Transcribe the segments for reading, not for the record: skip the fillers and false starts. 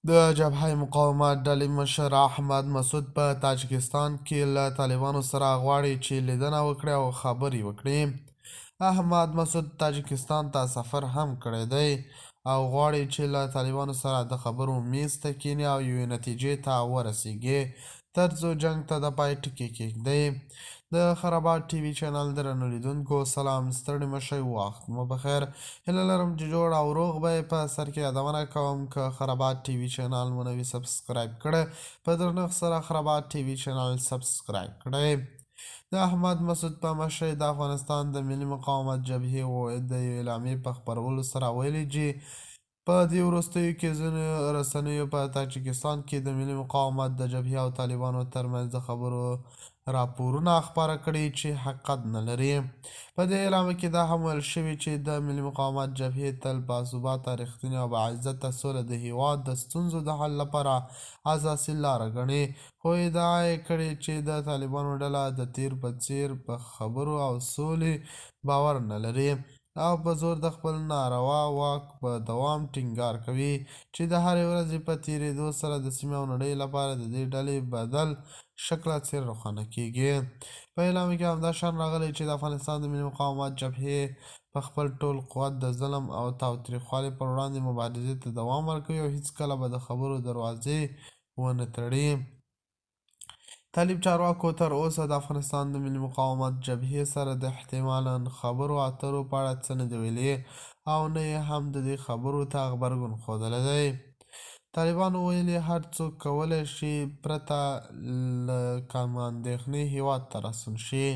د جبهه مقاومت ډلې مشر احمد مسعود په تاجکستان کې له طالبانو سره غواړي چې لیدنه وکړي او خبرې وکړي. احمد مسعود تاجکستان ته سفر هم کړی دی او غواړي چې له طالبانو سره د خبرو میز ته کیني او یوې نتیجې ته ورسیږي تر څو جنګ ته د پای ټکی کېږدي. د خرابات ټي وي چینل درنو لیدونکو سلام، ستړي مشئ، وخت مو بخیر. هیله لرم چې جوړ او روغ به یې. په سر کې یادونه کوم که خرابات ټي وي چینل مو نوي سبسکرایب کړی په درنښت سره خرابات ټي وي چینل سبسکرایب کړئ. د احمد مسعود په مشرۍ د افغانستان د ملي مقاومت جبهې د یوې اعلامیې په خپرولو سره ویلي چې په دې وروستیو کې ځینو رسنیو په تاجکستان کې د ملي مقاومت د جبهې او طالبانو ترمنځ د خبرو راپورونه خپاره کړي چې حقیقت نه لري. په دې اعلامیه کې دا هم ویل شوي چې د ملي مقاومت جبهې تل باثباته، رښتینې او باعزته سوله د هېواد د ستونزو د حل لپاره اساسي لاره ګڼي، خو ادعا یې کړې چې د طالبانو ډله د تیر په څیر په خبرو او سولې باور نه لري او په زور د خپل ناروا واک په دوام ټینګار کوي چې د هرې ورځې په تیریدو سره د سیمې او نړۍ لپاره د دې ډلې بدل شکله څېره روښانه کېږي. په اعلامیه کې همدا شان راغلی چې د افغانستان د ملي مقاومت جبهې په خپل ټول قوت د ظلم او تاوتریخوالي پر وړاندې مبارزې ته دوام ورکوي او هیڅکله به د خبرو دروازې ونه تړي. طالب چارواکو تر اوسه د افغانستان د ملي مقاومت جبهې سره د احتمالاً خبرو اترو په اړه څه نه دي ویلي او نه یې هم د دې خبرو ته غبرګون ښودلی دی. طالبانو ویلي هر څوک کولی شي پرته له کم اندېښنې هېواد ته راستون شي.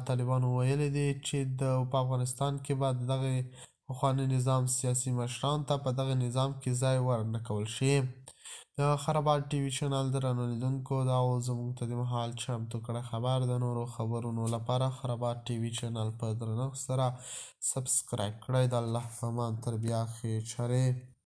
طالبانو ویلي دي چې په افغانستان کې به د دغه پخواني نظام سیاسي مشرانو ته په دغه نظام کې ځای ورنه کول شي. د خرابات ټي وي چینل درنو لیدونکو دا و زموږ ته د مهال چمتو کړی خبر. د نورو خبرونو لپاره خرابات ټي وي چینل په درنښت سره سبسکرایب کړئ. د الله په امان تر بیا ښې چارې.